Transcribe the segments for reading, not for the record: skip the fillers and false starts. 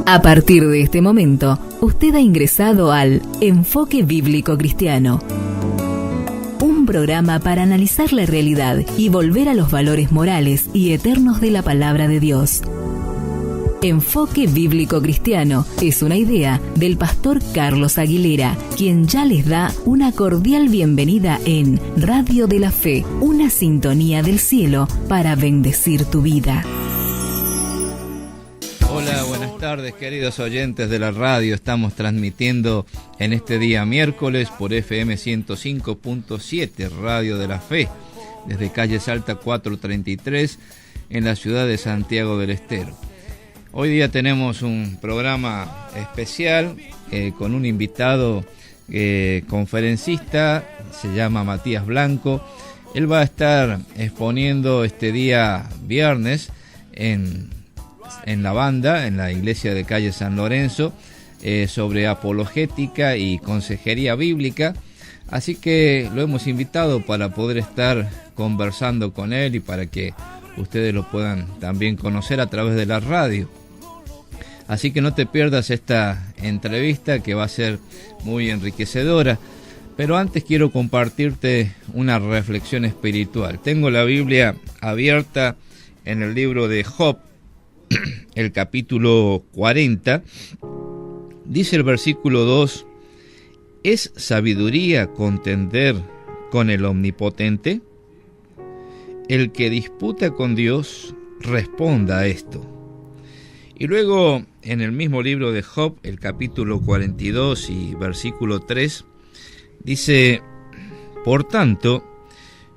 A partir de este momento, usted ha ingresado al Enfoque Bíblico Cristiano. Un programa para analizar la realidad y volver a los valores morales y eternos de la Palabra de Dios. Enfoque Bíblico Cristiano es una idea del pastor Carlos Aguilera, quien ya les da una cordial bienvenida en Radio de la Fe, una sintonía del cielo para bendecir tu vida. Hola, buenas tardes queridos oyentes de la radio. Estamos transmitiendo en este día miércoles por FM 105.7 Radio de la Fe, desde calle Salta 433 en la ciudad de Santiago del Estero. Hoy día tenemos un programa especial con un invitado conferencista, se llama Matías Blanco. Él va a estar exponiendo este día viernes en la banda, en la iglesia de calle San Lorenzo, sobre apologética y consejería bíblica. Así que lo hemos invitado para poder estar conversando con él y para que ustedes lo puedan también conocer a través de la radio. Así que no te pierdas esta entrevista que va a ser muy enriquecedora. Pero antes quiero compartirte una reflexión espiritual. Tengo la Biblia abierta en el libro de Job, el capítulo 40. Dice el versículo 2: ¿es sabiduría contender con el Omnipotente? El que disputa con Dios, responda a esto. Y luego, en el mismo libro de Job, el capítulo 42 y versículo 3, dice: por tanto,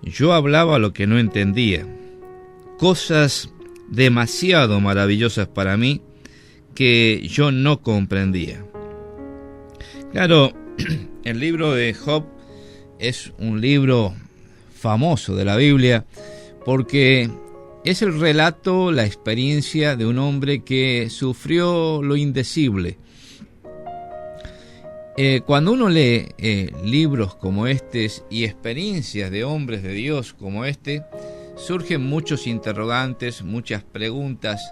yo hablaba lo que no entendía, cosas demasiado maravillosas para mí que yo no comprendía. Claro, el libro de Job es un libro famoso de la Biblia porque es el relato, la experiencia de un hombre que sufrió lo indecible. Cuando uno lee libros como estos y experiencias de hombres de Dios como este, surgen muchos interrogantes, muchas preguntas,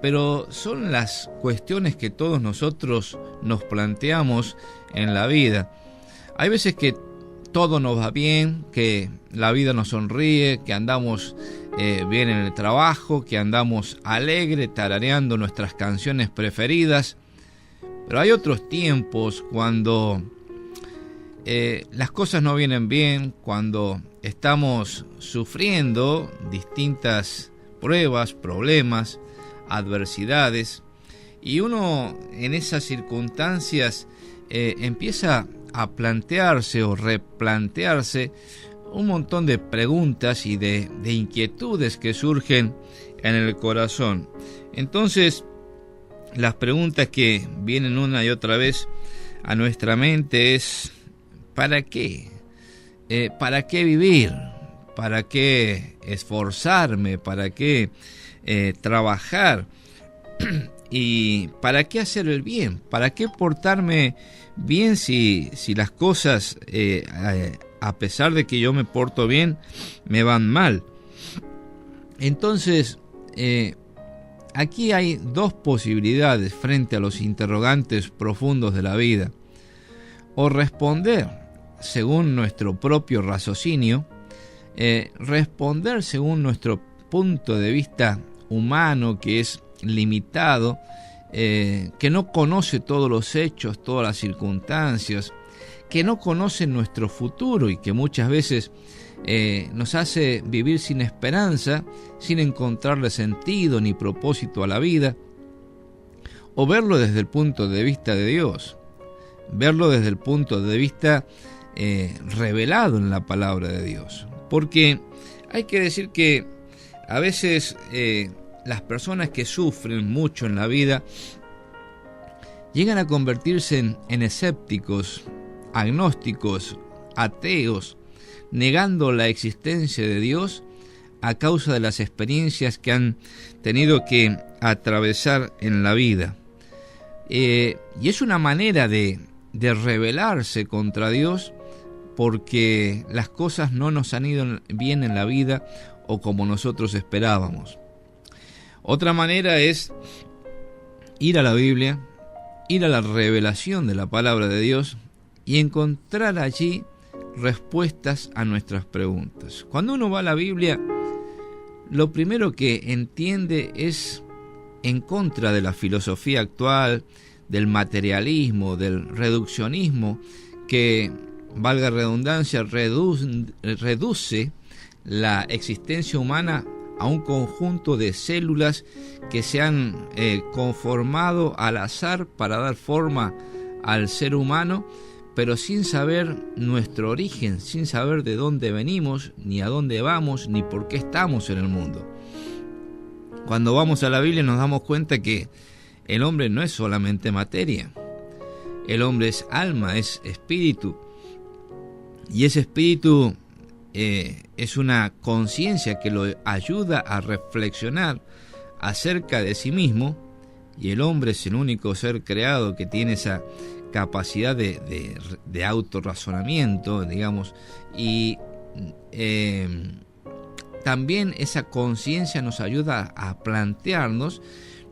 pero son las cuestiones que todos nosotros nos planteamos en la vida. Hay veces que todo nos va bien, que la vida nos sonríe, que andamos bien en el trabajo, que andamos alegre tarareando nuestras canciones preferidas. Pero hay otros tiempos cuando las cosas no vienen bien, cuando estamos sufriendo distintas pruebas, problemas, adversidades, y uno en esas circunstancias empieza a plantearse o replantearse un montón de preguntas y de inquietudes que surgen en el corazón. Entonces, las preguntas que vienen una y otra vez a nuestra mente es: ¿para qué? ¿Para qué vivir? ¿Para qué esforzarme? ¿Para qué trabajar? ¿Y para qué hacer el bien? ¿Para qué portarme bien si las cosas, a pesar de que yo me porto bien, me van mal? Entonces, aquí hay dos posibilidades frente a los interrogantes profundos de la vida. O responder según nuestro propio raciocinio, responder según nuestro punto de vista humano, que es limitado, que no conoce todos los hechos, todas las circunstancias, que no conoce nuestro futuro y que muchas veces nos hace vivir sin esperanza, sin encontrarle sentido ni propósito a la vida. O verlo desde el punto de vista de Dios, verlo desde el punto de vista revelado en la palabra de Dios. Porque hay que decir que a veces las personas que sufren mucho en la vida llegan a convertirse en escépticos, agnósticos, ateos, negando la existencia de Dios a causa de las experiencias que han tenido que atravesar en la vida. Y es una manera de rebelarse contra Dios porque las cosas no nos han ido bien en la vida o como nosotros esperábamos. Otra manera es ir a la Biblia, ir a la revelación de la palabra de Dios y encontrar allí respuestas a nuestras preguntas. Cuando uno va a la Biblia, lo primero que entiende es en contra de la filosofía actual, del materialismo, del reduccionismo, que, valga redundancia, reduce la existencia humana a un conjunto de células que se han conformado al azar para dar forma al ser humano, pero sin saber nuestro origen, sin saber de dónde venimos, ni a dónde vamos, ni por qué estamos en el mundo. Cuando vamos a la Biblia nos damos cuenta que el hombre no es solamente materia, el hombre es alma, es espíritu, y ese espíritu es una conciencia que lo ayuda a reflexionar acerca de sí mismo, y el hombre es el único ser creado que tiene esa capacidad de autorrazonamiento, digamos, y también esa conciencia nos ayuda a plantearnos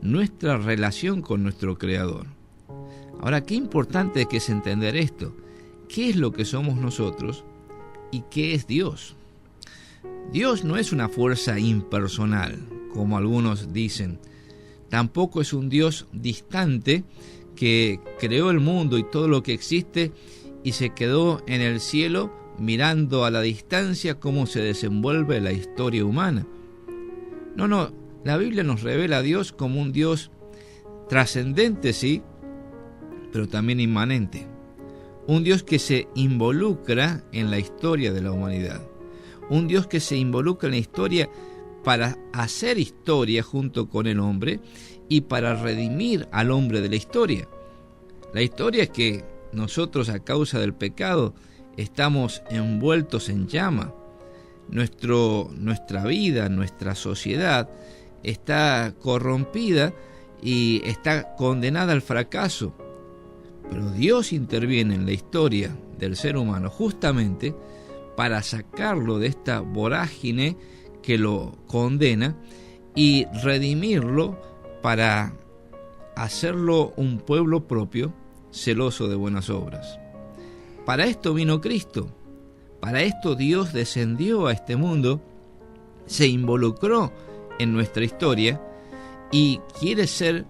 nuestra relación con nuestro Creador. Ahora, qué importante es entender esto. ¿Qué es lo que somos nosotros y qué es Dios? Dios no es una fuerza impersonal, como algunos dicen. Tampoco es un Dios distante que creó el mundo y todo lo que existe y se quedó en el cielo mirando a la distancia cómo se desenvuelve la historia humana. No, la Biblia nos revela a Dios como un Dios trascendente, sí, pero también inmanente. Un Dios que se involucra en la historia de la humanidad. Un Dios que se involucra en la historia para hacer historia junto con el hombre y para redimir al hombre de la historia. La historia es que nosotros, a causa del pecado, estamos envueltos en llama. Nuestra vida, nuestra sociedad está corrompida y está condenada al fracaso. Pero Dios interviene en la historia del ser humano justamente para sacarlo de esta vorágine que lo condena y redimirlo para hacerlo un pueblo propio, celoso de buenas obras. Para esto vino Cristo, para esto Dios descendió a este mundo, se involucró en nuestra historia y quiere ser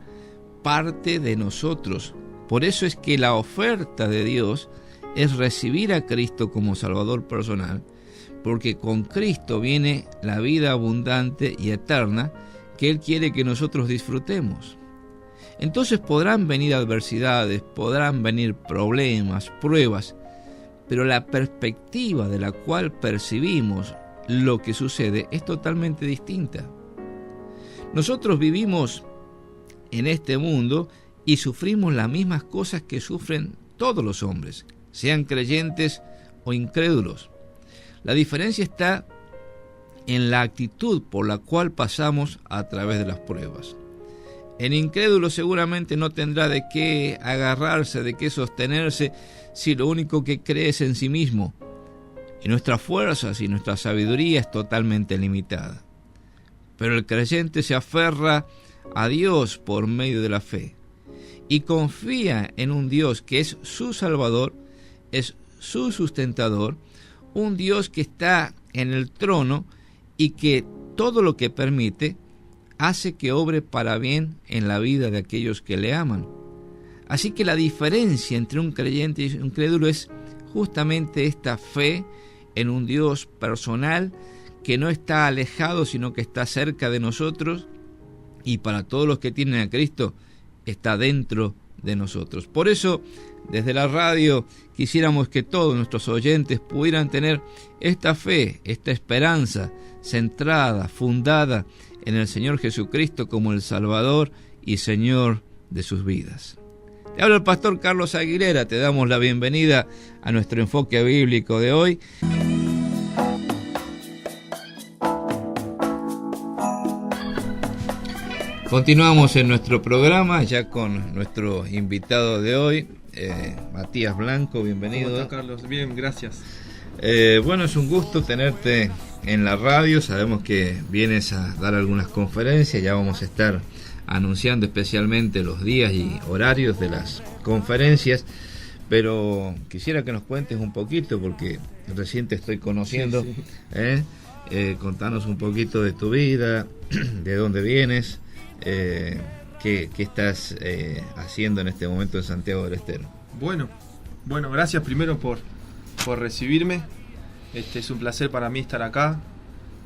parte de nosotros. Por eso es que la oferta de Dios es recibir a Cristo como Salvador personal, porque con Cristo viene la vida abundante y eterna que Él quiere que nosotros disfrutemos. Entonces podrán venir adversidades, podrán venir problemas, pruebas, pero la perspectiva de la cual percibimos lo que sucede es totalmente distinta. Nosotros vivimos en este mundo y sufrimos las mismas cosas que sufren todos los hombres, sean creyentes o incrédulos. La diferencia está en la actitud por la cual pasamos a través de las pruebas. El incrédulo seguramente no tendrá de qué agarrarse, de qué sostenerse, si lo único que cree es en sí mismo. Y nuestras fuerzas y nuestra sabiduría es totalmente limitada. Pero el creyente se aferra a Dios por medio de la fe y confía en un Dios que es su Salvador, es su sustentador, un Dios que está en el trono y que todo lo que permite hace que obre para bien en la vida de aquellos que le aman. Así que la diferencia entre un creyente y un incrédulo es justamente esta fe en un Dios personal que no está alejado, sino que está cerca de nosotros, y para todos los que tienen a Cristo está dentro de nosotros. Por eso, desde la radio, quisiéramos que todos nuestros oyentes pudieran tener esta fe, esta esperanza centrada, fundada en el Señor Jesucristo como el Salvador y Señor de sus vidas. Te habla el pastor Carlos Aguilera, te damos la bienvenida a nuestro enfoque bíblico de hoy. Continuamos en nuestro programa ya con nuestro invitado de hoy, Matías Blanco, bienvenido. ¿Cómo estás, Carlos? Bien, gracias. Bueno, es un gusto tenerte en la radio, sabemos que vienes a dar algunas conferencias, ya vamos a estar anunciando especialmente los días y horarios de las conferencias, pero quisiera que nos cuentes un poquito, porque recién te estoy conociendo. Sí. Contanos un poquito de tu vida, de dónde vienes, qué estás haciendo en este momento en Santiago del Estero. Bueno, gracias primero por recibirme. Es un placer para mí estar acá,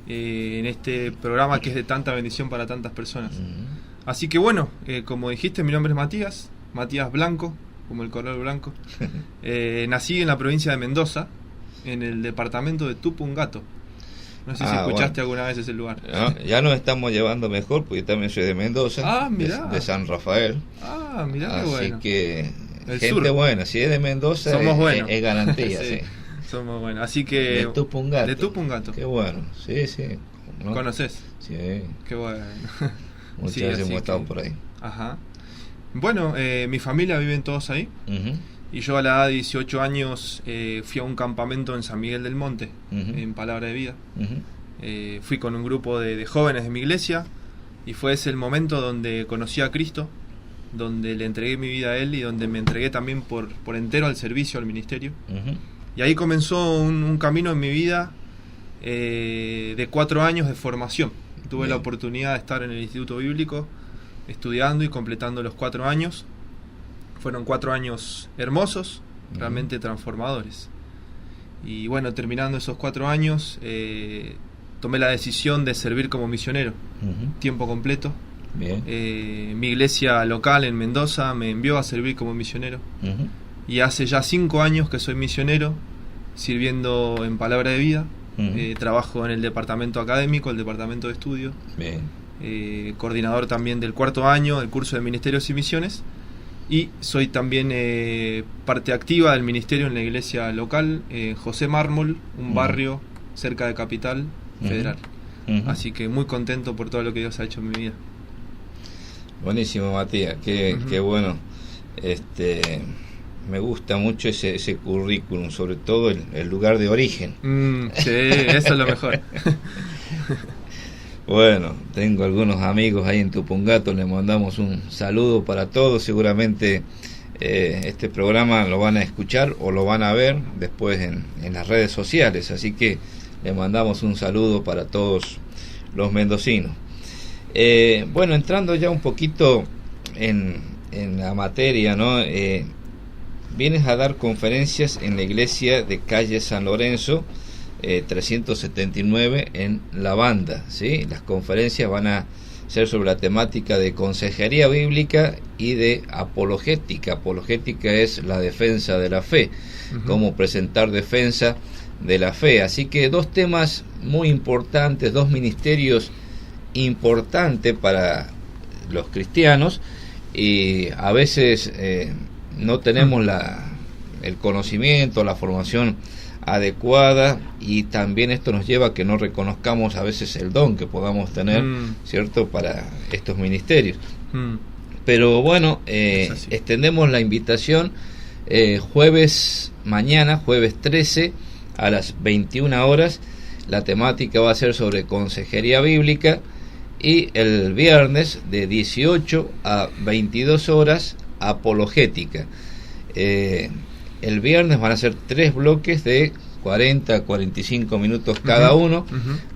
en este programa que es de tanta bendición para tantas personas. Así que bueno, como dijiste, mi nombre es Matías Blanco, como el color blanco. Nací en la provincia de Mendoza, en el departamento de Tupungato. No sé si escuchaste alguna vez ese lugar. No, ya nos estamos llevando mejor, porque yo también soy de Mendoza, de San Rafael. Mirá, qué bueno. Así que el gente sur. Buena, si es de Mendoza somos buenos. Es garantía. Sí, sí. Somos buenos. Así que de Tupungato. Qué bueno, sí. ¿No? ¿Conoces? Sí. Qué bueno. Muchas veces hemos estado por ahí. Ajá. Bueno, mi familia viven todos ahí. Y yo a la edad de 18 años fui a un campamento en San Miguel del Monte, en Palabra de Vida. Fui con un grupo de jóvenes de mi iglesia, y fue ese el momento donde conocí a Cristo, donde le entregué mi vida a Él y donde me entregué también por entero al servicio, al ministerio. Y ahí comenzó un camino en mi vida de 4 años de formación. Tuve la oportunidad de estar en el Instituto Bíblico estudiando y completando los 4 años. Fueron 4 años hermosos, realmente transformadores. Y bueno, terminando esos 4 años, tomé la decisión de servir como misionero, tiempo completo. Mi iglesia local en Mendoza me envió a servir como misionero. Y hace ya 5 años que soy misionero, sirviendo en Palabra de Vida. Trabajo en el departamento académico, el departamento de estudio. Coordinador también del 4º año del curso de Ministerios y Misiones. Y soy también parte activa del ministerio en la iglesia local, José Mármol, un barrio cerca de Capital Federal. Así que muy contento por todo lo que Dios ha hecho en mi vida. Buenísimo, Matías, qué bueno. Me gusta mucho ese currículum, sobre todo el lugar de origen. Sí, eso es lo mejor. Bueno, tengo algunos amigos ahí en Tupungato, les mandamos un saludo para todos. Seguramente este programa lo van a escuchar o lo van a ver después en las redes sociales, así que les mandamos un saludo para todos los mendocinos. Bueno, entrando ya un poquito en la materia, ¿no? Vienes a dar conferencias en la iglesia de calle San Lorenzo, 379 en La Banda, ¿sí? Las conferencias van a ser sobre la temática de consejería bíblica y de apologética. Apologética es la defensa de la fe, cómo presentar defensa de la fe. Así que 2 temas muy importantes, 2 ministerios importantes para los cristianos, y a veces no tenemos el conocimiento, la formación adecuada, y también esto nos lleva a que no reconozcamos a veces el don que podamos tener, ¿cierto?, para estos ministerios. Pero bueno, extendemos la invitación mañana, jueves 13 a las 21 horas. La temática va a ser sobre consejería bíblica, y el viernes de 18 a 22 horas apologética. El viernes van a ser 3 bloques de 40 a 45 minutos cada uno,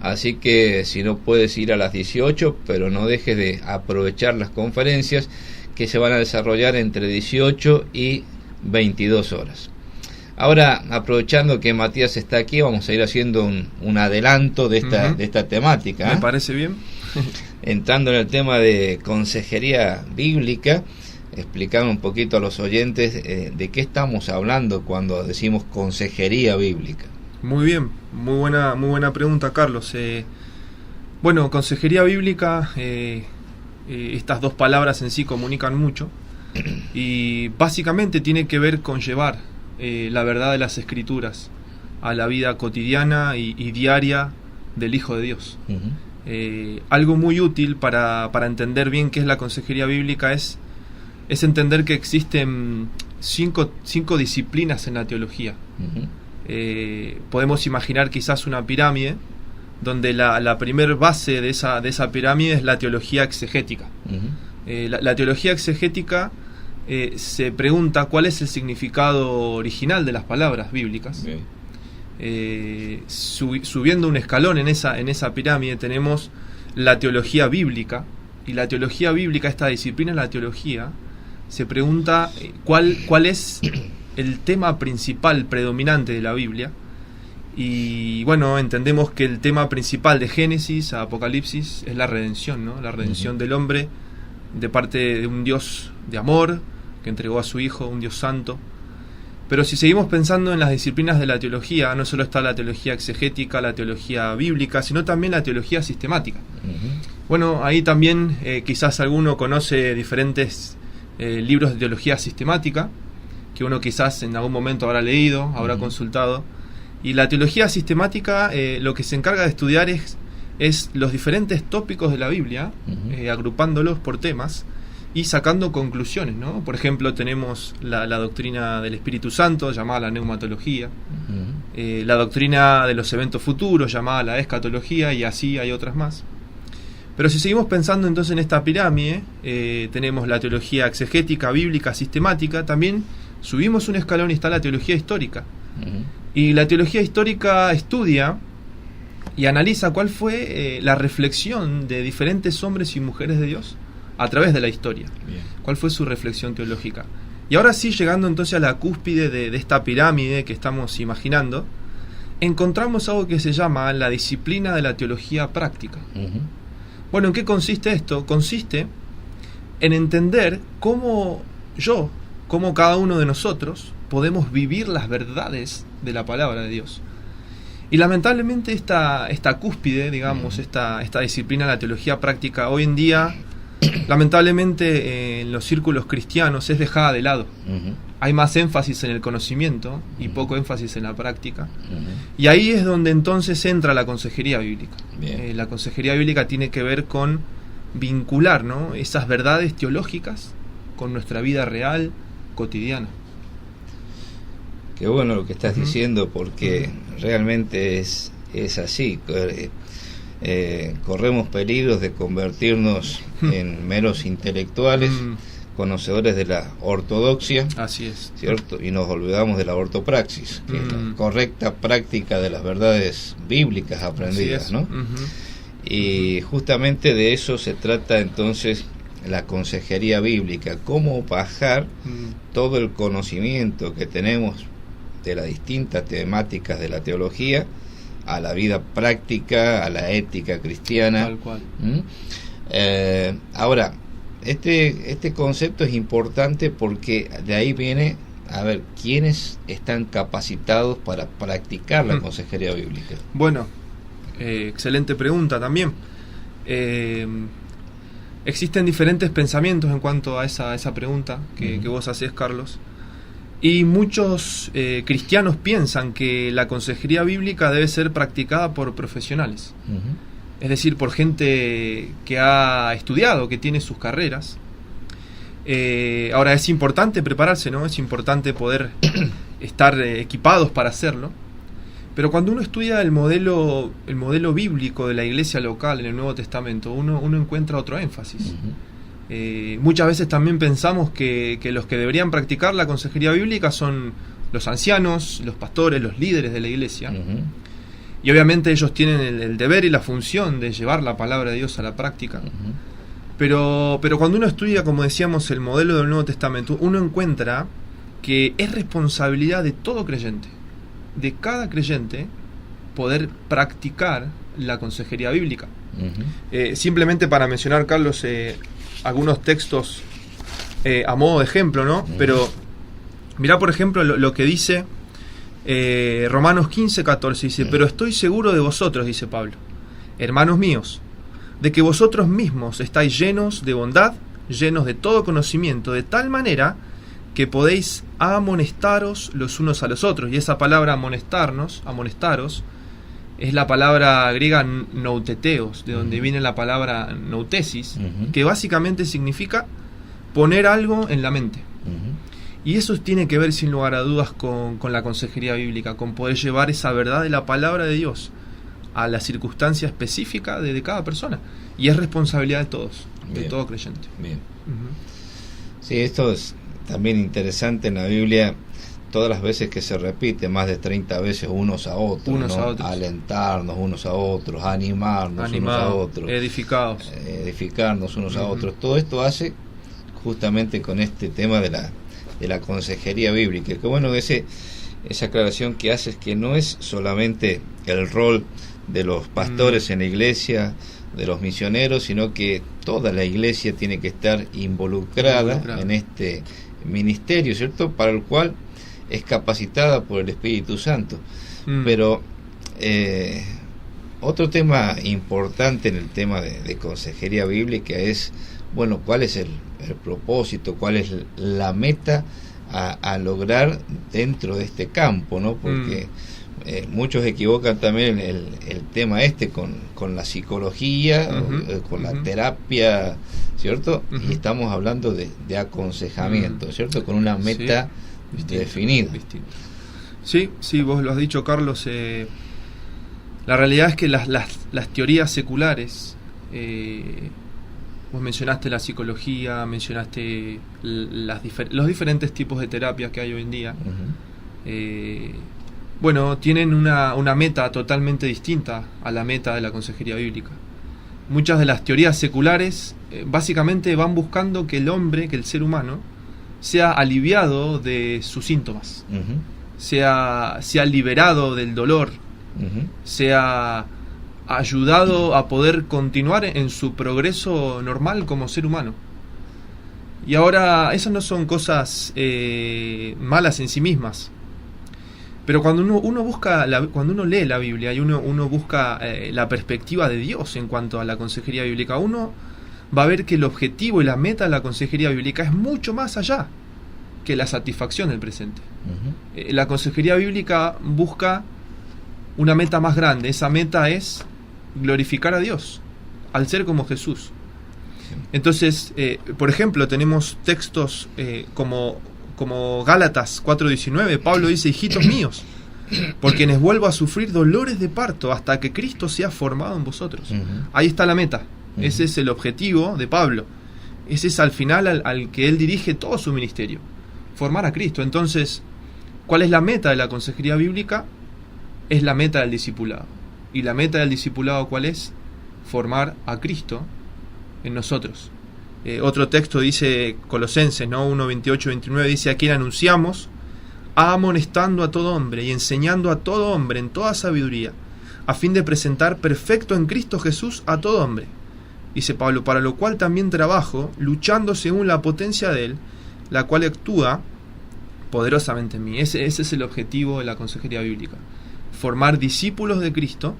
así que si no puedes ir a las 18, pero no dejes de aprovechar las conferencias que se van a desarrollar entre 18 y 22 horas. Ahora, aprovechando que Matías está aquí, vamos a ir haciendo un adelanto de esta temática. Me parece bien. Entrando en el tema de consejería bíblica, explicar un poquito a los oyentes de qué estamos hablando cuando decimos consejería bíblica. Muy bien, muy buena pregunta, Carlos. Bueno, consejería bíblica, estas 2 palabras en sí comunican mucho, y básicamente tiene que ver con llevar la verdad de las Escrituras a la vida cotidiana y diaria del Hijo de Dios. Algo muy útil para entender bien qué es la consejería bíblica es entender que existen 5 disciplinas en la teología. Podemos imaginar quizás una pirámide donde la primer base de esa pirámide es la teología exegética, La teología exegética se pregunta cuál es el significado original de las palabras bíblicas. Subiendo un escalón en esa pirámide tenemos la teología bíblica, y la teología bíblica, esta disciplina de la teología, se pregunta cuál es el tema principal predominante de la Biblia. Y bueno, entendemos que el tema principal de Génesis a Apocalipsis es la redención, ¿no? La redención del hombre de parte de un Dios de amor que entregó a su Hijo, un Dios santo. Pero si seguimos pensando en las disciplinas de la teología, no solo está la teología exegética, la teología bíblica, sino también la teología sistemática. Bueno, ahí también quizás alguno conoce diferentes libros de teología sistemática, que uno quizás en algún momento habrá leído, habrá consultado. Y la teología sistemática lo que se encarga de estudiar es los diferentes tópicos de la Biblia, agrupándolos por temas y sacando conclusiones, ¿no? Por ejemplo, tenemos la doctrina del Espíritu Santo, llamada la neumatología, la doctrina de los eventos futuros, llamada la escatología, y así hay otras más. Pero si seguimos pensando entonces en esta pirámide, tenemos la teología exegética, bíblica, sistemática. También subimos un escalón y está la teología histórica. Y la teología histórica estudia y analiza cuál fue la reflexión de diferentes hombres y mujeres de Dios a través de la historia. Bien. ¿Cuál fue su reflexión teológica? Y ahora sí, llegando entonces a la cúspide de esta pirámide que estamos imaginando, encontramos algo que se llama la disciplina de la teología práctica. Bueno, ¿en qué consiste esto? Consiste en entender cómo cada uno de nosotros podemos vivir las verdades de la palabra de Dios. Y lamentablemente esta cúspide, digamos, esta disciplina de la teología práctica, hoy en día, lamentablemente en los círculos cristianos es dejada de lado. Hay más énfasis en el conocimiento y poco énfasis en la práctica. Y ahí es donde entonces entra la consejería bíblica. La consejería bíblica tiene que ver con vincular, ¿no?, esas verdades teológicas con nuestra vida real, cotidiana. Qué bueno lo que estás diciendo, porque realmente es así. Corremos peligros de convertirnos en meros intelectuales, conocedores de la ortodoxia. Así es. ¿Cierto? Y nos olvidamos de la ortopraxis, que es la correcta práctica de las verdades bíblicas aprendidas, ¿no? Y justamente de eso se trata entonces la consejería bíblica, cómo bajar todo el conocimiento que tenemos de las distintas temáticas de la teología a la vida práctica, a la ética cristiana. Tal cual. Ahora, este concepto es importante porque de ahí viene, a ver, ¿quiénes están capacitados para practicar la consejería bíblica? Bueno, excelente pregunta también. Existen diferentes pensamientos en cuanto a esa pregunta que vos hacés, Carlos. Y muchos cristianos piensan que la consejería bíblica debe ser practicada por profesionales. Es decir, por gente que ha estudiado, que tiene sus carreras. Ahora, es importante prepararse, ¿no? Es importante poder estar equipados para hacerlo. Pero cuando uno estudia el modelo bíblico de la iglesia local en el Nuevo Testamento, uno encuentra otro énfasis. Muchas veces también pensamos que los que deberían practicar la consejería bíblica son los ancianos, los pastores, los líderes de la iglesia. Y obviamente ellos tienen el deber y la función de llevar la palabra de Dios a la práctica. Pero cuando uno estudia, como decíamos, el modelo del Nuevo Testamento, uno encuentra que es responsabilidad de todo creyente, de cada creyente, poder practicar la consejería bíblica. Simplemente para mencionar, Carlos, algunos textos a modo de ejemplo, ¿no? Pero mirá, por ejemplo, lo que dice Romanos 15:14, dice: pero estoy seguro de vosotros, dice Pablo, hermanos míos, de que vosotros mismos estáis llenos de bondad, llenos de todo conocimiento, de tal manera que podéis amonestaros los unos a los otros. Y esa palabra amonestaros, es la palabra griega nouteteos, de donde viene la palabra noutesis, que básicamente significa poner algo en la mente. Y eso tiene que ver, sin lugar a dudas, con la consejería bíblica, con poder llevar esa verdad de la palabra de Dios a la circunstancia específica de cada persona. Y es responsabilidad de todos. de todo creyente. Bien. Sí, esto es también interesante en la Biblia. Todas las veces que se repite, más de 30 veces unos a otros, ¿no? Alentarnos unos a otros, animarnos unos a otros, edificarnos unos a otros. Todo esto hace justamente con este tema de la consejería bíblica. Que bueno, esa aclaración que hace es que no es solamente el rol de los pastores en la iglesia, de los misioneros, sino que toda la iglesia tiene que estar involucrada en este ministerio, ¿cierto? Para el cual es capacitada por el Espíritu Santo. Pero otro tema importante en el tema de consejería bíblica es, bueno, cuál es el propósito, cuál es la meta a lograr dentro de este campo, ¿no? Porque muchos equivocan también el tema con la psicología, con la terapia, ¿cierto? Y estamos hablando de aconsejamiento, ¿cierto? Con una meta definida. Sí, vos lo has dicho, Carlos. La realidad es que las teorías seculares, vos mencionaste la psicología, mencionaste los diferentes tipos de terapias que hay hoy en día. Bueno, tienen una meta totalmente distinta a la meta de la consejería bíblica. Muchas de las teorías seculares básicamente van buscando que el ser humano, sea aliviado de sus síntomas, sea liberado del dolor, sea ayudado a poder continuar en su progreso normal como ser humano. Y ahora, esas no son cosas malas en sí mismas. Pero cuando cuando uno lee la Biblia y uno busca la perspectiva de Dios en cuanto a la consejería bíblica, uno va a ver que el objetivo y la meta de la consejería bíblica es mucho más allá que la satisfacción del presente. La consejería bíblica busca una meta más grande. Esa meta es glorificar a Dios al ser como Jesús. Entonces, por ejemplo, tenemos textos como Gálatas 4:19. Pablo dice: hijitos míos, por quienes vuelvo a sufrir dolores de parto hasta que Cristo sea formado en vosotros. Ahí está la meta. Ese es el objetivo de Pablo. Ese es al final al que él dirige todo su ministerio, formar a Cristo. Entonces, ¿cuál es la meta de la consejería bíblica? Es la meta del discipulado. ¿Y la meta del discipulado cuál es? Formar a Cristo en nosotros. Otro texto dice, Colosenses, ¿no? 1:28-29, dice: a quien anunciamos, amonestando a todo hombre y enseñando a todo hombre en toda sabiduría, a fin de presentar perfecto en Cristo Jesús a todo hombre. Dice Pablo: para lo cual también trabajo, luchando según la potencia de Él, la cual actúa poderosamente en mí. Ese es el objetivo de la consejería bíblica. Formar discípulos de Cristo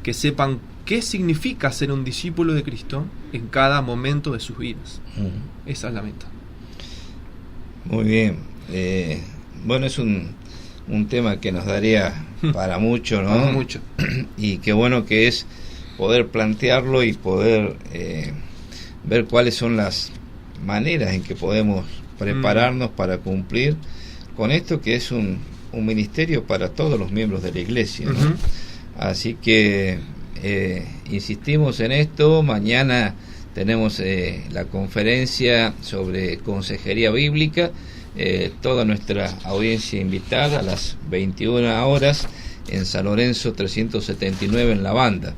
que sepan qué significa ser un discípulo de Cristo en cada momento de sus vidas. Esa es la meta. Muy bien. Bueno, es un tema que nos daría para mucho, ¿no? Para mucho. Y qué bueno que es poder plantearlo y poder ver cuáles son las maneras en que podemos prepararnos para cumplir con esto, que es un ministerio para todos los miembros de la iglesia, ¿no? Así que insistimos en esto. Mañana tenemos la conferencia sobre consejería bíblica, toda nuestra audiencia invitada a las 21 horas en San Lorenzo 379 en La Banda.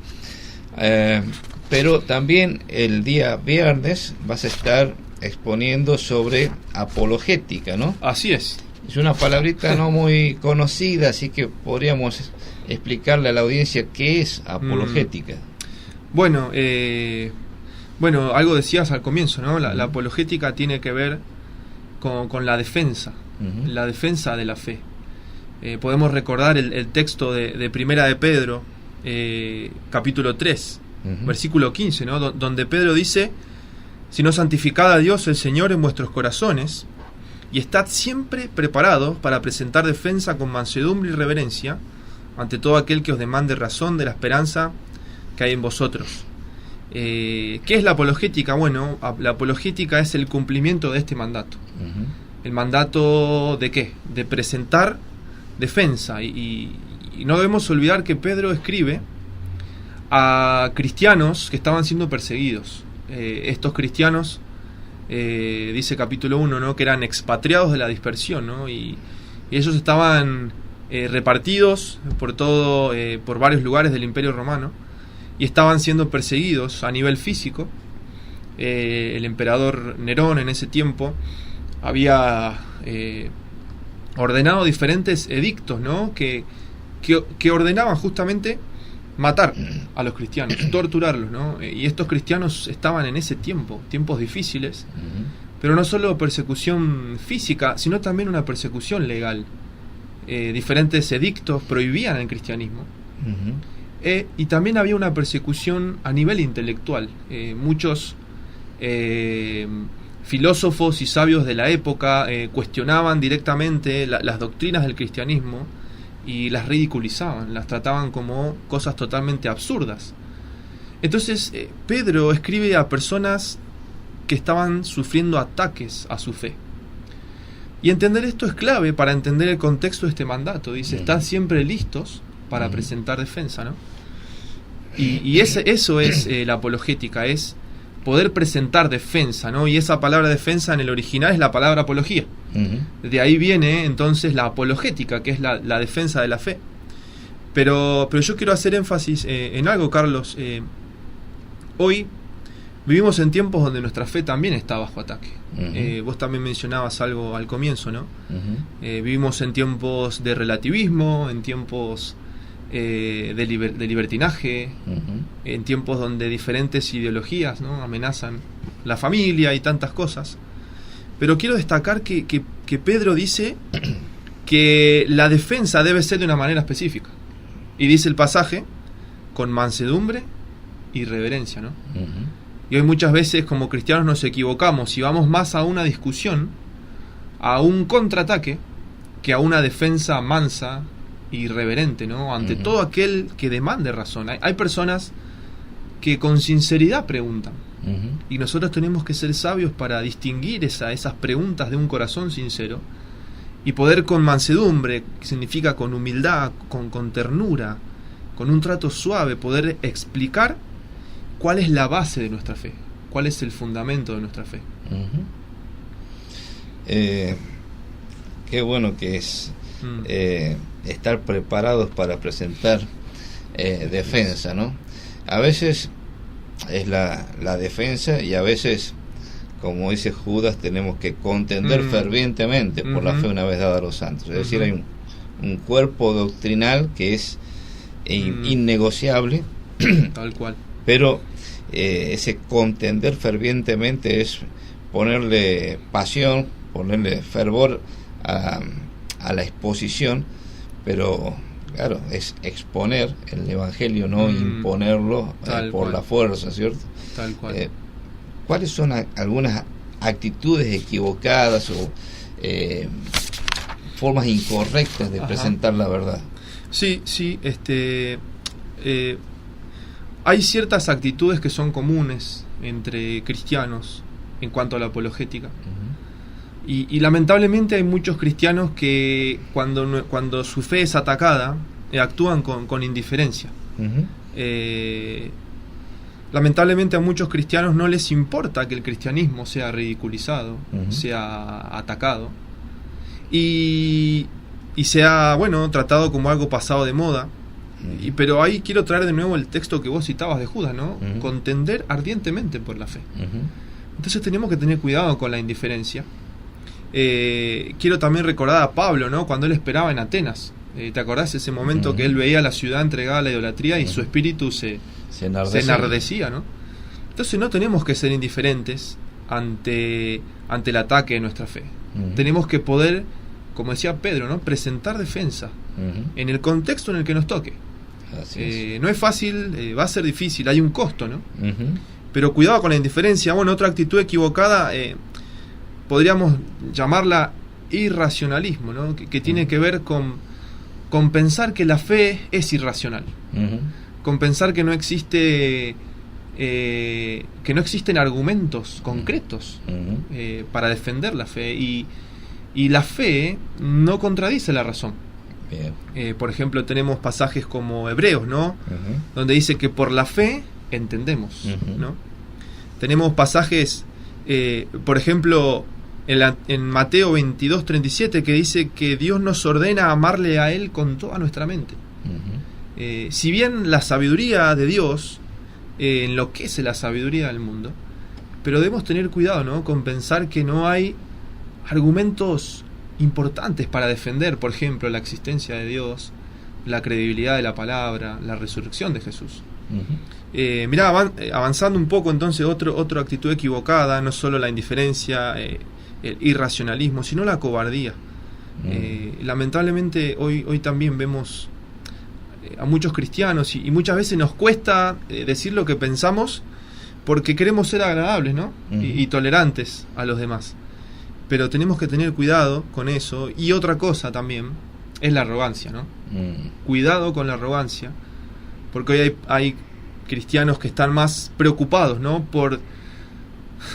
Pero también el día viernes vas a estar exponiendo sobre apologética, ¿no? Así es. Es una palabrita no muy conocida, así que podríamos explicarle a la audiencia qué es apologética. Bueno, algo decías al comienzo, ¿no? La apologética tiene que ver con la defensa, la defensa de la fe. Podemos recordar el texto de Primera de Pedro, capítulo 3, versículo 15, ¿no? Donde Pedro dice: sino santificad a Dios el Señor en vuestros corazones, y estad siempre preparados para presentar defensa con mansedumbre y reverencia ante todo aquel que os demande razón de la esperanza que hay en vosotros. ¿Qué es la apologética? Bueno, la apologética es el cumplimiento de este mandato. ¿El mandato de qué? De presentar defensa. Y no debemos olvidar que Pedro escribe a cristianos que estaban siendo perseguidos. estos cristianos, dice capítulo 1, ¿no?, que eran expatriados de la dispersión, ¿no? Y ellos estaban repartidos por varios lugares del Imperio Romano y estaban siendo perseguidos a nivel físico. El emperador Nerón en ese tiempo había ordenado diferentes edictos, ¿no?, que ordenaban justamente matar a los cristianos, torturarlos, ¿no? Y estos cristianos estaban en ese tiempos difíciles, pero no solo persecución física, sino también una persecución legal. Diferentes edictos prohibían el cristianismo. Y también había una persecución a nivel intelectual. Muchos filósofos y sabios de la época cuestionaban directamente las doctrinas del cristianismo y las ridiculizaban, las trataban como cosas totalmente absurdas. Entonces Pedro escribe a personas que estaban sufriendo ataques a su fe. Y entender esto es clave para entender el contexto de este mandato. Dice, estad siempre listos para presentar defensa, ¿no? Y eso es la apologética, es poder presentar defensa, ¿no? Y esa palabra defensa en el original es la palabra apología. De ahí viene entonces la apologética, que es la defensa de la fe. Pero yo quiero hacer énfasis en algo, Carlos. Hoy vivimos en tiempos donde nuestra fe también está bajo ataque. Vos también mencionabas algo al comienzo, ¿no? Vivimos en tiempos de relativismo, en tiempos de libertinaje, en tiempos donde diferentes ideologías, ¿no?, amenazan la familia y tantas cosas. Pero quiero destacar que Pedro dice que la defensa debe ser de una manera específica. Y dice el pasaje, con mansedumbre y reverencia, ¿no? Y hoy muchas veces como cristianos nos equivocamos y vamos más a una discusión, a un contraataque, que a una defensa mansa y reverente, ¿no?, ante todo aquel que demande razón. Hay personas que con sinceridad preguntan, y nosotros tenemos que ser sabios para distinguir esas preguntas de un corazón sincero y poder con mansedumbre, que significa con humildad, con ternura, con un trato suave, poder explicar cuál es la base de nuestra fe, cuál es el fundamento de nuestra fe. Qué bueno que es estar preparados para presentar defensa, ¿no? A veces es la defensa y a veces, como dice Judas, tenemos que contender fervientemente por la fe una vez dada a los santos. Es decir, hay un cuerpo doctrinal que es innegociable, tal cual. Pero ese contender fervientemente es ponerle pasión, ponerle fervor a la exposición, pero claro, es exponer el evangelio, no imponerlo por la fuerza, ¿cierto? Tal cual. ¿Cuáles son algunas actitudes equivocadas o formas incorrectas de presentar la verdad? Sí, hay ciertas actitudes que son comunes entre cristianos en cuanto a la apologética. Y lamentablemente hay muchos cristianos que cuando su fe es atacada, actúan con indiferencia. Lamentablemente a muchos cristianos no les importa que el cristianismo sea ridiculizado, sea atacado y sea, tratado como algo pasado de moda. Pero ahí quiero traer de nuevo el texto que vos citabas de Judas, ¿no? Contender ardientemente por la fe. Entonces tenemos que tener cuidado con la indiferencia. Quiero también recordar a Pablo, ¿no?, cuando él esperaba en Atenas. ¿Te acordás ese momento que él veía la ciudad entregada a la idolatría y su espíritu se enardecía, ¿no? Entonces no tenemos que ser indiferentes ante el ataque de nuestra fe. Tenemos que poder, como decía Pedro, ¿no?, presentar defensa en el contexto en el que nos toque. No es fácil, va a ser difícil, hay un costo, ¿no? Pero cuidado con la indiferencia. Otra actitud equivocada podríamos llamarla irracionalismo, ¿no?, que tiene que ver con pensar que la fe es irracional, con pensar que no existen argumentos concretos para defender la fe, y la fe no contradice la razón. Por ejemplo, tenemos pasajes como Hebreos, ¿no?, donde dice que por la fe entendemos, ¿no? Tenemos pasajes, por ejemplo, en Mateo 22:37, que dice que Dios nos ordena amarle a Él con toda nuestra mente. Si bien la sabiduría de Dios enloquece la sabiduría del mundo, pero debemos tener cuidado, ¿no?, con pensar que no hay argumentos importantes para defender, por ejemplo, la existencia de Dios, la credibilidad de la palabra, la resurrección de Jesús. Mirá, avanzando un poco, entonces, otra actitud equivocada, no solo la indiferencia, el irracionalismo, sino la cobardía. Lamentablemente hoy también vemos a muchos cristianos, y muchas veces nos cuesta decir lo que pensamos porque queremos ser agradables, ¿no? y tolerantes a los demás. Pero tenemos que tener cuidado con eso. Y otra cosa también es la arrogancia, ¿no? Cuidado con la arrogancia, porque hoy hay cristianos que están más preocupados, ¿no?, por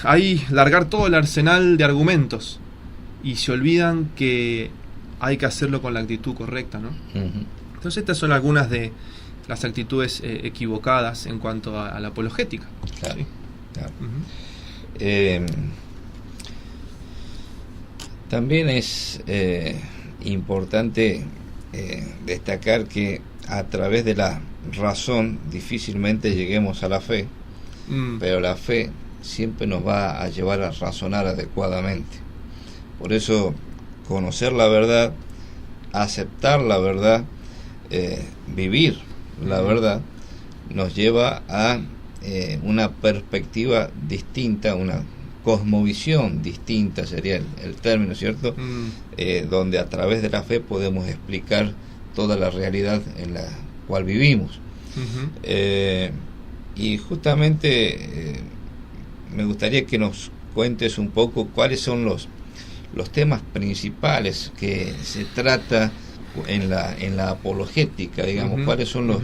ahí largar todo el arsenal de argumentos, y se olvidan que hay que hacerlo con la actitud correcta, ¿no? Entonces estas son algunas de las actitudes equivocadas en cuanto a la apologética. Claro, ¿sí? Claro. También es importante destacar que a través de la razón difícilmente lleguemos a la fe, pero la fe siempre nos va a llevar a razonar adecuadamente. Por eso, conocer la verdad, aceptar la verdad, vivir la verdad, nos lleva a una perspectiva distinta, una cosmovisión distinta sería el término, ¿cierto? Donde a través de la fe podemos explicar toda la realidad en la cual vivimos. Y justamente me gustaría que nos cuentes un poco cuáles son los temas principales que se trata en la apologética, digamos, cuáles son los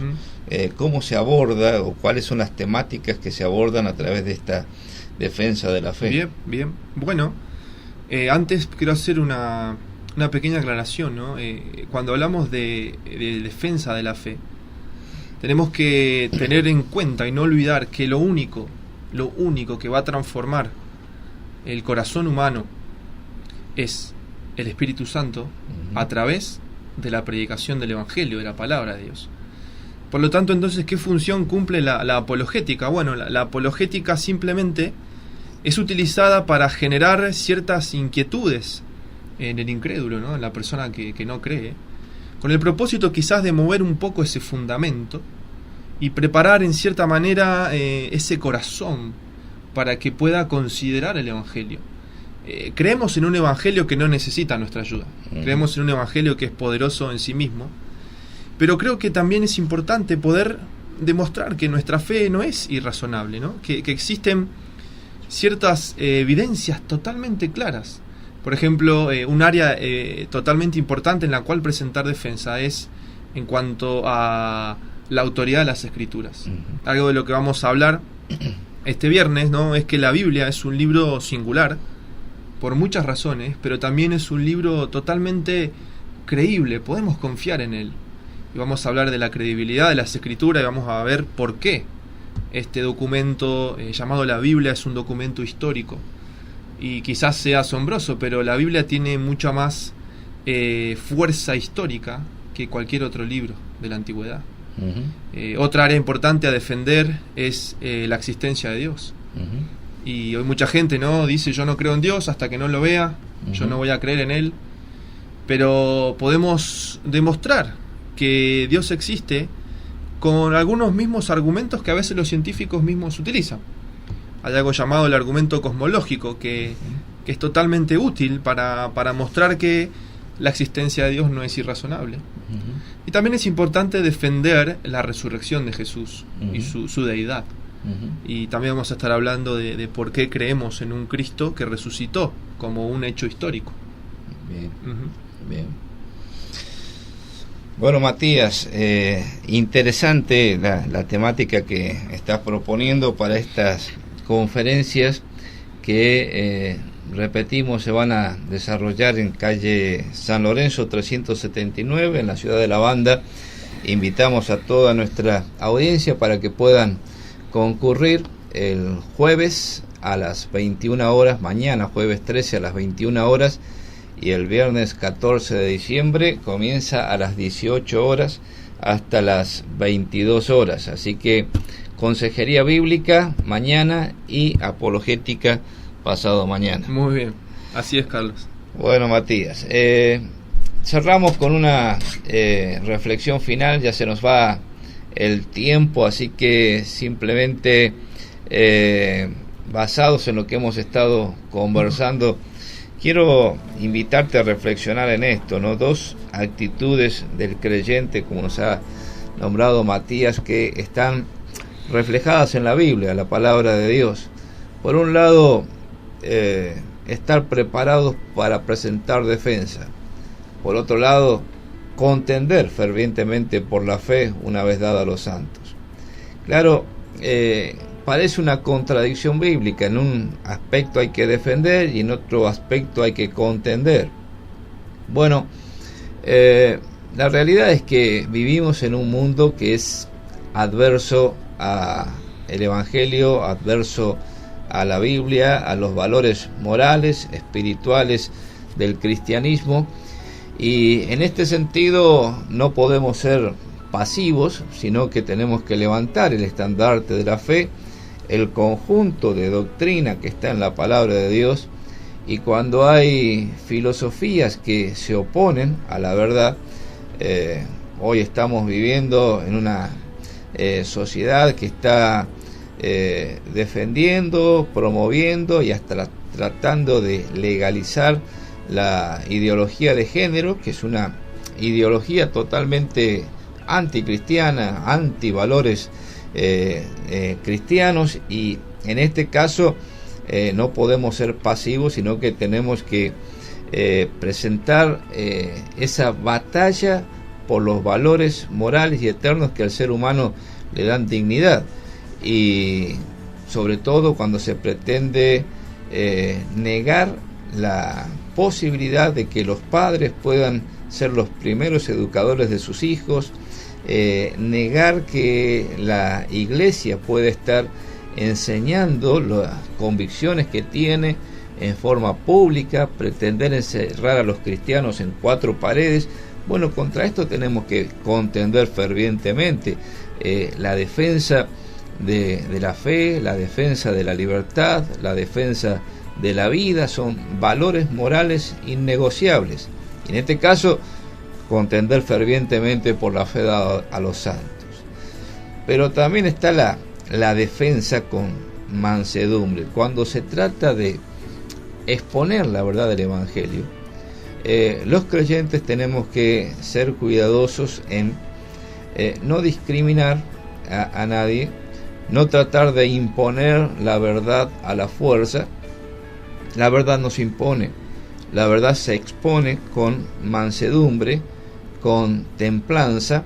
cómo se aborda, o cuáles son las temáticas que se abordan a través de esta defensa de la fe. Bien. Bueno, antes quiero hacer una pequeña aclaración, ¿no? Cuando hablamos de defensa de la fe, tenemos que tener en cuenta y no olvidar que lo único que va a transformar el corazón humano es el Espíritu Santo a través de la predicación del Evangelio, de la palabra de Dios. Por lo tanto, entonces, ¿qué función cumple la apologética? Bueno, la apologética simplemente es utilizada para generar ciertas inquietudes en el incrédulo, ¿no?, en la persona que no cree, con el propósito quizás de mover un poco ese fundamento y preparar en cierta manera ese corazón para que pueda considerar el Evangelio. Creemos en un Evangelio que no necesita nuestra ayuda. Creemos en un Evangelio que es poderoso en sí mismo. Pero creo que también es importante poder demostrar que nuestra fe no es irrazonable, ¿no? Que existen ciertas evidencias totalmente claras. Por ejemplo, un área totalmente importante en la cual presentar defensa es en cuanto a la autoridad de las Escrituras. Algo de lo que vamos a hablar este viernes, ¿no?, es que la Biblia es un libro singular por muchas razones, pero también es un libro totalmente creíble, podemos confiar en él. Y vamos a hablar de la credibilidad de las Escrituras y vamos a ver por qué este documento llamado la Biblia es un documento histórico. Y quizás sea asombroso, pero la Biblia tiene mucha más fuerza histórica que cualquier otro libro de la antigüedad. Otra área importante a defender es la existencia de Dios. Y hoy mucha gente, ¿no?, dice: yo no creo en Dios hasta que no lo vea, yo no voy a creer en Él. Pero podemos demostrar que Dios existe con algunos mismos argumentos que a veces los científicos mismos utilizan. Hay algo llamado el argumento cosmológico que es totalmente útil para mostrar que la existencia de Dios no es irrazonable. Y también es importante defender la resurrección de Jesús y su deidad. Y también vamos a estar hablando de por qué creemos en un Cristo que resucitó como un hecho histórico. Bien. Bueno, Matías, interesante la temática que estás proponiendo para estas conferencias que, repetimos, se van a desarrollar en calle San Lorenzo 379, en la ciudad de La Banda. Invitamos a toda nuestra audiencia para que puedan concurrir. el jueves a las 21 horas, mañana jueves 13 a las 21 horas, y el viernes 14 de diciembre comienza a las 18 horas hasta las 22 horas. Así que consejería bíblica mañana y apologética pasado mañana. Muy bien, así es, Carlos. Bueno, Matías, cerramos con una reflexión final. Ya se nos va el tiempo, así que simplemente basados en lo que hemos estado conversando, quiero invitarte a reflexionar en esto, ¿no? Dos actitudes del creyente, como nos ha nombrado Matías, que están reflejadas en la Biblia, la palabra de Dios. Por un lado, estar preparados para presentar defensa. Por otro lado, contender fervientemente por la fe una vez dada a los santos. Claro, parece una contradicción bíblica. En un aspecto hay que defender y en otro aspecto hay que contender. Bueno, la realidad es que vivimos en un mundo que es adverso al Evangelio, adverso a la Biblia, a los valores morales, espirituales del cristianismo, y en este sentido no podemos ser pasivos, sino que tenemos que levantar el estandarte de la fe, el conjunto de doctrina que está en la palabra de Dios, y cuando hay filosofías que se oponen a la verdad, hoy estamos viviendo en una sociedad que está defendiendo, promoviendo y hasta tratando de legalizar la ideología de género, que es una ideología totalmente anticristiana, antivalores cristianos, y en este caso no podemos ser pasivos, sino que tenemos que presentar esa batalla por los valores morales y eternos que al ser humano le dan dignidad, y sobre todo cuando se pretende negar la posibilidad de que los padres puedan ser los primeros educadores de sus hijos, negar que la iglesia puede estar enseñando las convicciones que tiene en forma pública, pretender encerrar a los cristianos en cuatro paredes. Bueno, contra esto tenemos que contender fervientemente. La defensa de la fe, la defensa de la libertad, la defensa de la vida son valores morales innegociables. Y en este caso, contender fervientemente por la fe dada a los santos. Pero también está la defensa con mansedumbre. Cuando se trata de exponer la verdad del Evangelio, los creyentes tenemos que ser cuidadosos en no discriminar a nadie, no tratar de imponer la verdad a la fuerza. La verdad no se impone, la verdad se expone con mansedumbre, con templanza.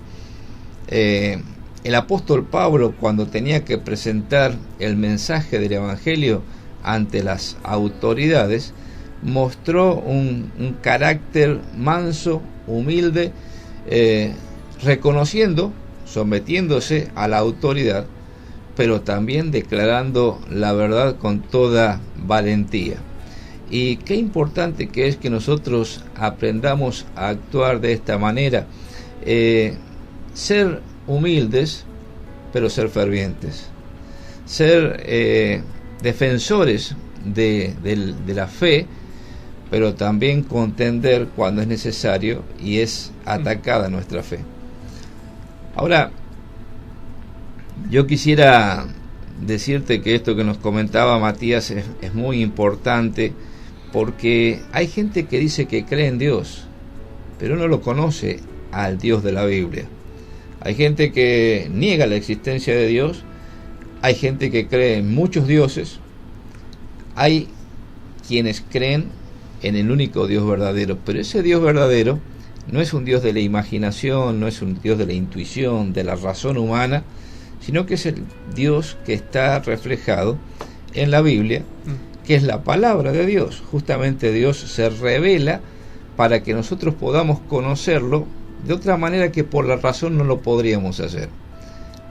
El apóstol Pablo, cuando tenía que presentar el mensaje del Evangelio ante las autoridades, mostró un carácter manso, humilde, reconociendo, sometiéndose a la autoridad, pero también declarando la verdad con toda valentía. Y qué importante que es que nosotros aprendamos a actuar de esta manera, ser humildes, pero ser fervientes, ser defensores de la fe, pero también contender cuando es necesario y es atacada nuestra fe. Ahora, yo quisiera decirte que esto que nos comentaba Matías es muy importante, porque hay gente que dice que cree en Dios, pero no lo conoce al Dios de la Biblia. Hay gente que niega la existencia de Dios, hay gente que cree en muchos dioses, hay quienes creen en el único Dios verdadero, pero ese Dios verdadero no es un Dios de la imaginación, no es un Dios de la intuición, de la razón humana, sino que es el Dios que está reflejado en la Biblia, que es la palabra de Dios. Justamente Dios se revela para que nosotros podamos conocerlo de otra manera que por la razón no lo podríamos hacer.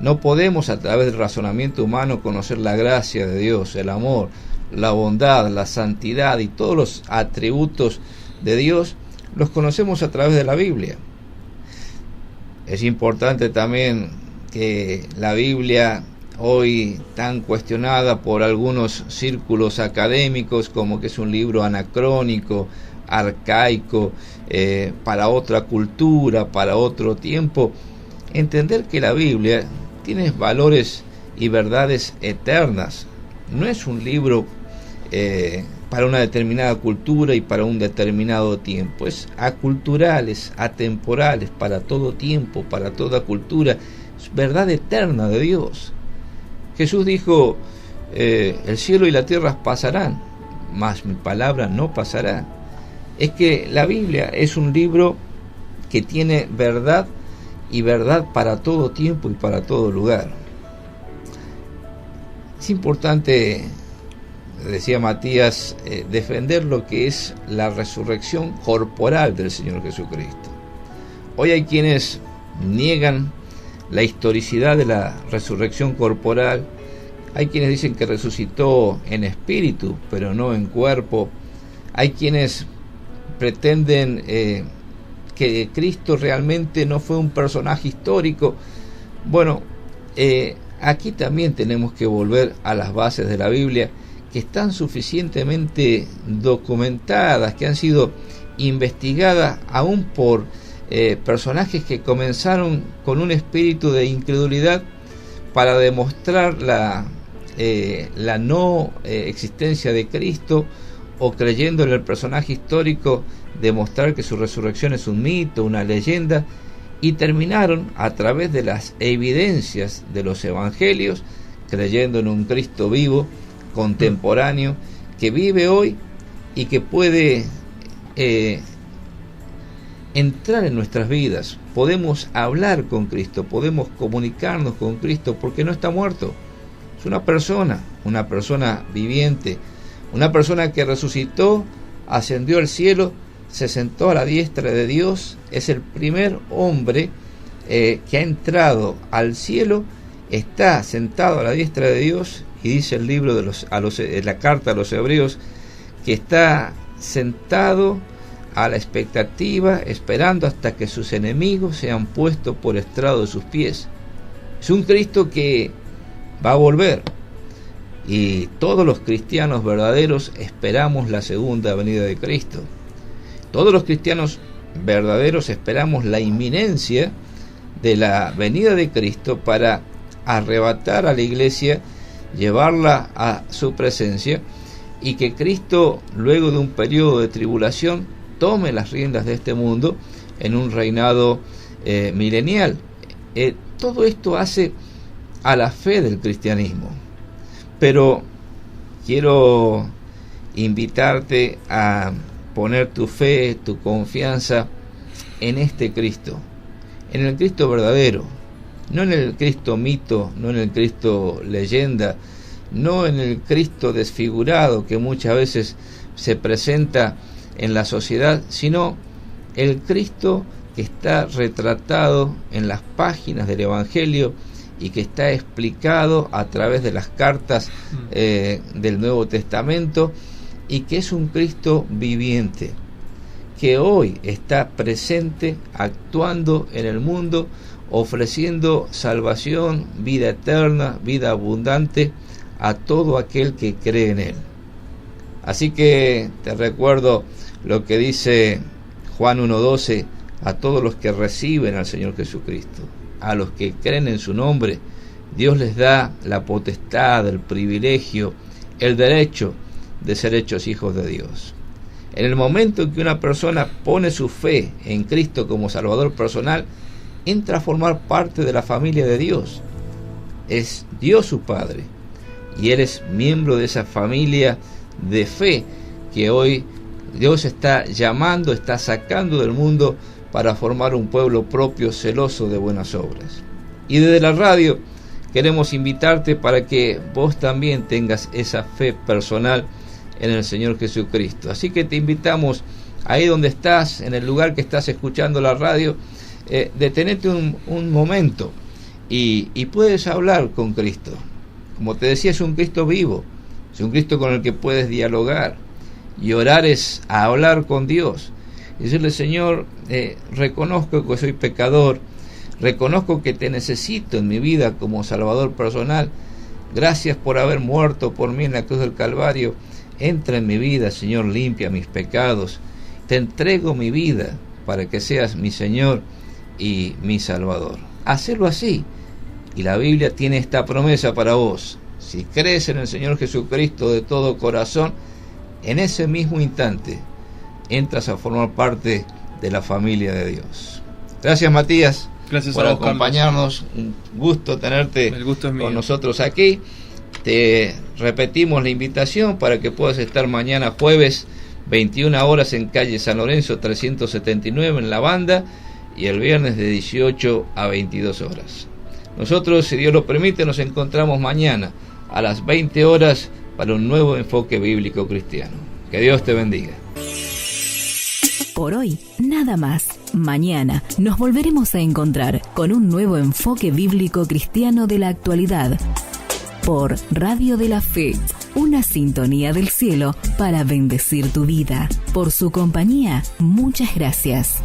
No podemos a través del razonamiento humano conocer la gracia de Dios, el amor, la bondad, la santidad y todos los atributos de Dios. Los conocemos a través de la Biblia. Es importante también que la Biblia, hoy tan cuestionada por algunos círculos académicos como que es un libro anacrónico, arcaico, para otra cultura, para otro tiempo, entender que la Biblia tiene valores y verdades eternas. No es un libro para una determinada cultura y para un determinado tiempo. Es acultural, es atemporal, es para todo tiempo, para toda cultura. Es verdad eterna de Dios. Jesús dijo, el cielo y la tierra pasarán, mas mi palabra no pasará. Es que la Biblia es un libro que tiene verdad y verdad para todo tiempo y para todo lugar. Es importante, decía Matías, defender lo que es la resurrección corporal del Señor Jesucristo. Hoy hay quienes niegan la historicidad de la resurrección corporal. Hay quienes dicen que resucitó en espíritu, pero no en cuerpo. Hay quienes pretenden que Cristo realmente no fue un personaje histórico. Bueno, aquí también tenemos que volver a las bases de la Biblia, que están suficientemente documentadas, que han sido investigadas aún por personajes que comenzaron con un espíritu de incredulidad para demostrar la no existencia de Cristo, o creyendo en el personaje histórico demostrar que su resurrección es un mito, una leyenda, y terminaron a través de las evidencias de los evangelios creyendo en un Cristo vivo, contemporáneo, que vive hoy y que puede entrar en nuestras vidas. Podemos hablar con Cristo, podemos comunicarnos con Cristo, porque no está muerto. Es una persona viviente, una persona que resucitó, ascendió al cielo, se sentó a la diestra de Dios. Es el primer hombre que ha entrado al cielo, está sentado a la diestra de Dios, y dice el libro de la carta a los Hebreos que está sentado a la expectativa, esperando hasta que sus enemigos sean puestos por estrado de sus pies. Es un Cristo que va a volver, y todos los cristianos verdaderos esperamos la segunda venida de Cristo. Todos los cristianos verdaderos esperamos la inminencia de la venida de Cristo para arrebatar a la iglesia, llevarla a su presencia, y que Cristo, luego de un periodo de tribulación, tome las riendas de este mundo en un reinado milenial. Todo esto hace a la fe del cristianismo. Pero quiero invitarte a poner tu fe, tu confianza en este Cristo, en el Cristo verdadero, no en el Cristo mito, no en el Cristo leyenda, no en el Cristo desfigurado que muchas veces se presenta en la sociedad, sino el Cristo que está retratado en las páginas del Evangelio y que está explicado a través de las cartas del Nuevo Testamento, y que es un Cristo viviente, que hoy está presente, actuando en el mundo, ofreciendo salvación, vida eterna, vida abundante a todo aquel que cree en Él. Así que te recuerdo lo que dice Juan 1:12: a todos los que reciben al Señor Jesucristo, a los que creen en su nombre, Dios les da la potestad, el privilegio, el derecho de ser hechos hijos de Dios. En el momento en que una persona pone su fe en Cristo como Salvador personal, entra a formar parte de la familia de Dios. Es Dios su Padre, y él es miembro de esa familia de fe que hoy Dios está llamando, está sacando del mundo para formar un pueblo propio, celoso de buenas obras. Y desde la radio queremos invitarte para que vos también tengas esa fe personal en el Señor Jesucristo. Así que te invitamos, ahí donde estás, en el lugar que estás escuchando la radio, detenete un momento y puedes hablar con Cristo. Como te decía, es un Cristo vivo, es un Cristo con el que puedes dialogar, y orar es a hablar con Dios. Y decirle: Señor, reconozco que soy pecador, reconozco que te necesito en mi vida como Salvador personal. Gracias por haber muerto por mí en la cruz del Calvario. Entra en mi vida, Señor, limpia mis pecados. Te entrego mi vida para que seas mi Señor y mi Salvador. Hacelo así. Y la Biblia tiene esta promesa para vos: si crees en el Señor Jesucristo de todo corazón, en ese mismo instante entras a formar parte de la familia de Dios. Gracias, Matías. Gracias por a vos, acompañarnos. Carlos. Un gusto tenerte con nosotros aquí. Te repetimos la invitación para que puedas estar mañana jueves 21 horas en calle San Lorenzo 379 en La Banda, y el viernes de 18 a 22 horas. Nosotros, si Dios lo permite, nos encontramos mañana a las 20 horas para un nuevo enfoque bíblico cristiano. Que Dios te bendiga. Por hoy, nada más. Mañana nos volveremos a encontrar con un nuevo enfoque bíblico cristiano de la actualidad. Por Radio de la Fe, una sintonía del cielo para bendecir tu vida. Por su compañía, muchas gracias.